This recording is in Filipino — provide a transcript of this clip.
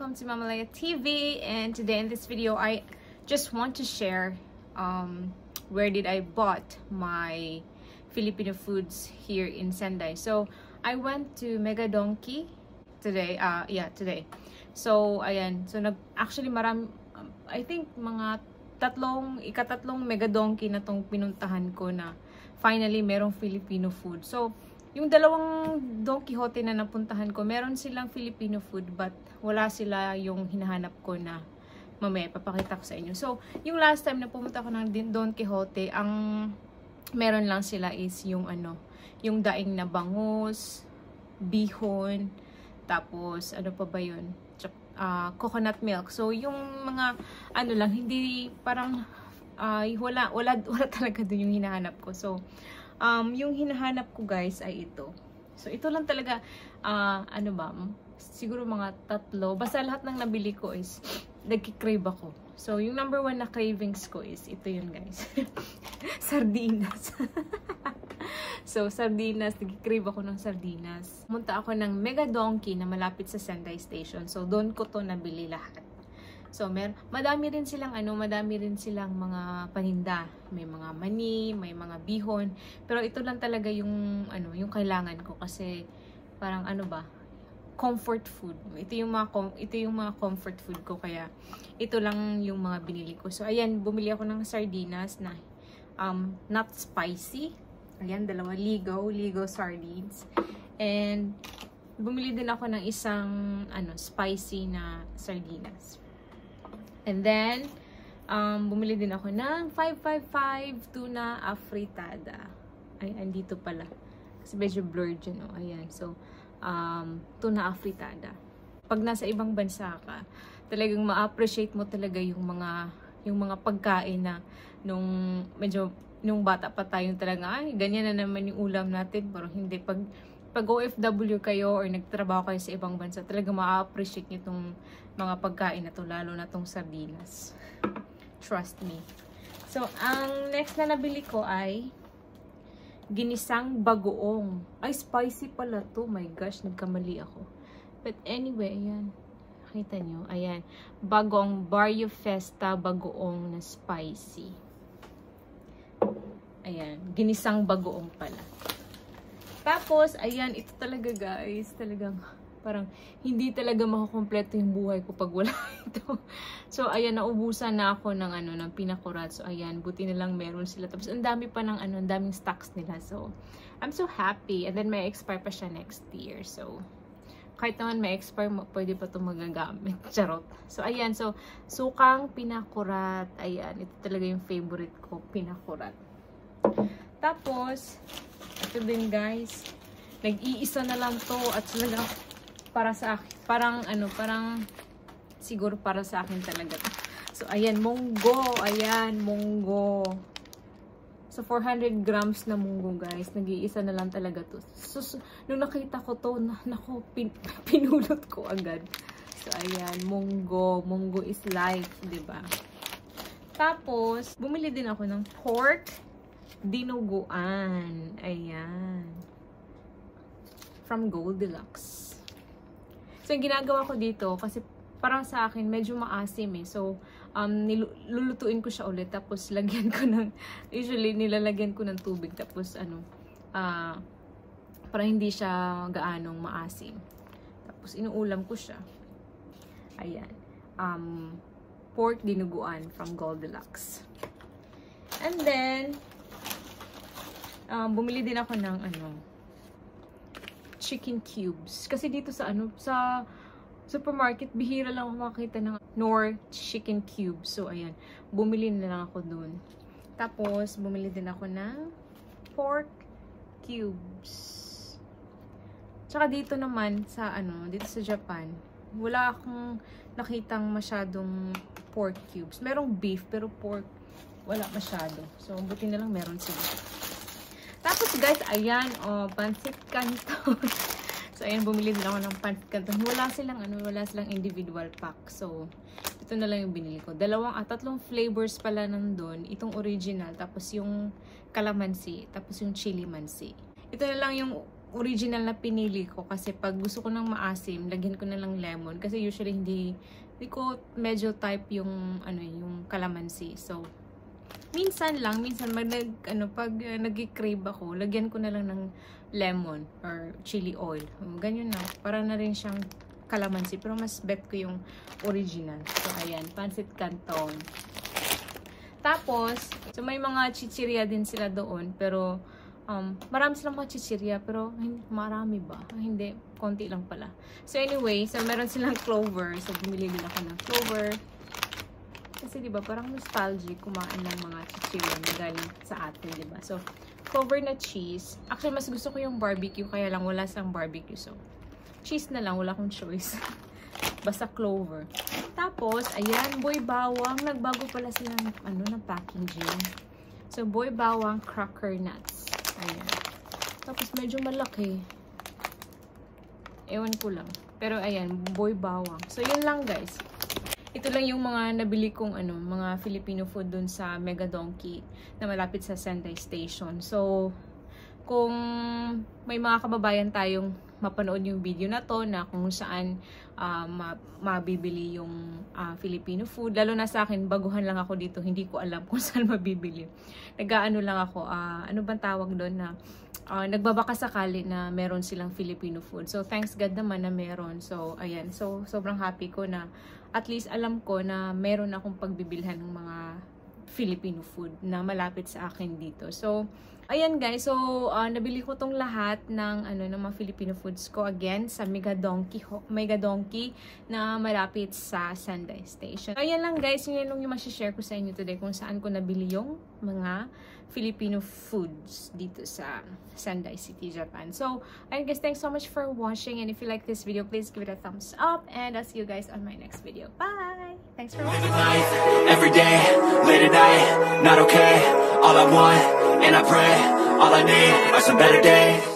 welcome to Mama Leia TV, and today in this video I just want to share where did I bought my Filipino foods here in Sendai. So I went to Mega Donkey today. Today. So ayan, so actually marami, I think mga ikatatlong Mega Donkey na tong pinuntahan ko na finally merong Filipino food. So yung dalawang Don Quijote na napuntahan ko, meron silang Filipino food but wala sila yung hinahanap ko na mamaya papakita ko sa inyo. So, yung last time na pumunta ko ng Don Quijote, ang meron lang sila is yung yung daing na bangus, bihon, tapos ano pa ba yun? Coconut milk. So, yung mga lang, hindi parang wala talaga dun yung hinahanap ko. So, yung hinahanap ko guys ay ito. So, ito lang talaga, siguro mga 3. Basta lahat ng nabili ko is, nagkikrave ako. So, yung number 1 na cravings ko is, ito yun guys. Sardinas. So, sardinas, nagkikrave ako ng sardinas. Pumunta ako ng Mega Donkey na malapit sa Sendai Station. So, doon ko to nabili lahat. So, madami rin silang mga paninda. May mga mani, may mga bihon. Pero ito lang talaga yung yung kailangan ko kasi parang comfort food. Ito yung mga comfort food ko kaya ito lang yung mga binili ko. So, ayan, bumili ako ng sardinas na not spicy. Ayan, 2 ligaw sardines. And bumili din ako ng isang spicy na sardinas. And then, bumili din ako ng 555 tuna afritada. Ay, andito pala. Kasi medyo blurred yun. Ayan. So, tuna afritada. Pag nasa ibang bansa ka, talagang ma-appreciate mo talaga yung mga pagkain na nung bata pa tayo talaga, ay, ganyan na naman yung ulam natin. Pero hindi. Pag OFW kayo or nagtrabaho kayo sa ibang bansa, talaga ma-appreciate nyo itong mga pagkain na to, lalo na itong sardinas. Trust me. So, ang next na nabili ko ay ginisang bagoong. Ay, spicy pala to. My gosh, nagkamali ako. But anyway, ayan. Nakita nyo? Ayan. Bagong Barrio Festa bagoong na spicy. Ayan. Ginisang bagoong pala. Tapos, ayan, ito talaga guys, talagang parang hindi talaga makakompleto yung buhay ko pag wala ito. So, ayan, naubusan na ako ng ng pinakurat. So, ayan, buti na lang meron sila. Tapos, ang dami pa ng ang daming stocks nila. So, I'm so happy. And then, may expire pa siya next year. So, kahit naman may expire, pwede pa ito magagamit. Charot. So, ayan, so, sukang pinakurat. Ayan, ito talaga yung favorite ko, pinakurat. Tapos, ito din guys, nag-iisa na lang to at talaga para sa akin, parang siguro para sa akin talaga to. So, ayan, munggo, ayan, munggo. So, 400 grams na munggo guys, nag-iisa na lang talaga to. So, nung nakita ko to, naku, pinulot ko agad. So, ayan, munggo is life, diba? Tapos, bumili din ako ng pork dinuguan. Ayan. From Goldilocks. So, yung ginagawa ko dito, kasi parang sa akin, medyo maasim eh. So, lulutuin ko siya ulit. Tapos, lagyan ko usually, nilalagyan ko ng tubig. Tapos, parang hindi siya gaanong maasim. Tapos, inuulam ko siya. Ayan. Pork dinuguan from Goldilocks. And then, bumili din ako ng chicken cubes. Kasi dito sa sa supermarket, bihira lang ako makakita ng Knorr chicken cubes. So, ayan. Bumili na lang ako dun. Tapos, bumili din ako ng pork cubes. Tsaka dito naman, dito sa Japan, wala akong nakitang masyadong pork cubes. Merong beef, pero pork, wala masyado. So, buti na lang meron sila. Tapos guys, ayan, pancit canton. So, ayan, bumili din ako ng pancit canton. Wala silang individual pack. So, ito na lang yung binili ko. 3 flavors pala nandun. Itong original, tapos yung calamansi, tapos yung chili mansi. Ito na lang yung original na pinili ko kasi pag gusto ko ng maasim, lagyan ko na lang lemon kasi usually hindi ko medyo type yung yung calamansi. So minsan pag nag-crave ako, lagyan ko na lang ng lemon or chili oil. Ganyan na, para na rin siyang calamansi pero mas bet ko yung original. So ayan, pancit canton. Tapos, so may mga chichirya din sila doon, pero marami silang mga chichirya, pero marami ba? Hindi, konti lang pala. So anyway, so meron silang clover. So bumili din ako ng clover. Kasi diba, parang nostalgic kumain ng mga chichirya na galing sa atin, diba? So, clover na cheese. Actually, mas gusto ko yung barbecue, kaya lang wala silang barbecue. So, cheese na lang, wala akong choice. Basta clover. Tapos, ayan, boy bawang. Nagbago pala silang, ng packaging. So, boy bawang cracker nuts. Ayan. Tapos, medyo malaki. Ewan ko lang. Pero, ayan, boy bawang. So, yun lang, guys. Ito lang yung mga nabili kong, mga Filipino food dun sa Mega Donkey na malapit sa Sendai Station. So, kung may mga kababayan tayong mapanood yung video na to na kung saan mabibili yung Filipino food. Lalo na sa akin, baguhan lang ako dito. Hindi ko alam kung saan mabibili. Nag-aano lang ako, ano bang tawag doon na nagbabaka sakali na meron silang Filipino food. So, thanks God naman na meron. So, ayan. So, sobrang happy ko na at least alam ko na meron akong pagbibilhan ng mga Filipino food na malapit sa akin dito. So, ayan guys. So, nabili ko tong lahat ng mga Filipino foods ko again sa Mega Donkey na malapit sa Sendai Station. So, ayan lang guys. Yun lang yung masishare ko sa inyo today kung saan ko nabili yung mga Filipino foods dito sa Sendai City, Japan. So, ayun guys, thanks so much for watching. And if you like this video, please give it a thumbs up. And I'll see you guys on my next video. Bye! Thanks for watching. Every day, late at night, not okay. All I want, and I pray, all I need are some better days.